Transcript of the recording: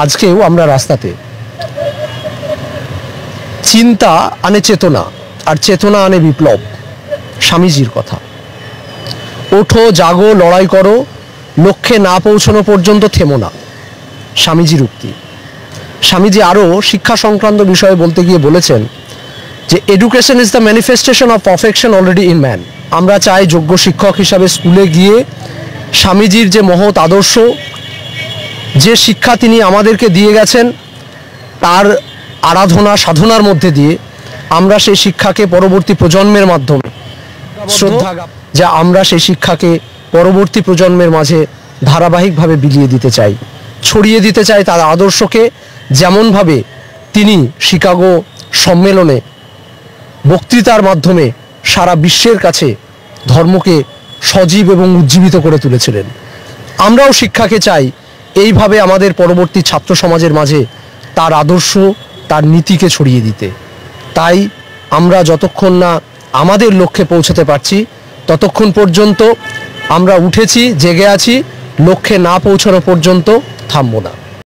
আজকেও আমরা রাস্তাতে। চিন্তা আনে চেতনা, আর চেতনা আনে বিপ্লব। স্বামীজির কথা, ওঠো জাগো লড়াই করো, লক্ষ্যে না পৌঁছানো পর্যন্ত থেমো না, স্বামীজির উক্তি। স্বামীজি আরও শিক্ষা সংক্রান্ত বিষয়ে বলতে গিয়ে বলেছেন যে education is the manifestation of perfection already in man. আমরা চাই যোগ্য শিক্ষক হিসাবে স্কুলে গিয়ে স্বামীজির যে মহৎ আদর্শ, যে শিক্ষা তিনি আমাদেরকে দিয়ে গেছেন, তার আরাধনা সাধনার মধ্যে দিয়ে আমরা সেই শিক্ষাকে পরবর্তী প্রজন্মের মাধ্যমে শ্রদ্ধা, যা আমরা সেই শিক্ষাকে পরবর্তী প্রজন্মের মাঝে ধারাবাহিকভাবে বিলিয়ে দিতে চাই, ছড়িয়ে দিতে চাই তার আদর্শকে। যেমনভাবে তিনি শিকাগো সম্মেলনে বক্তৃতার মাধ্যমে সারা বিশ্বের কাছে ধর্মকে সজীব এবং উজ্জীবিত করে তুলেছিলেন, আমরাও শিক্ষাকে চাই এইভাবে আমাদের পরবর্তী ছাত্র সমাজের মাঝে তার আদর্শ, তার নীতিকে ছড়িয়ে দিতে। তাই আমরা যতক্ষণ না আমাদের লক্ষ্যে পৌঁছাতে পারছি ততক্ষণ পর্যন্ত আমরা উঠেছি, জেগে আছি, লক্ষ্যে না পৌঁছানো পর্যন্ত থামব না।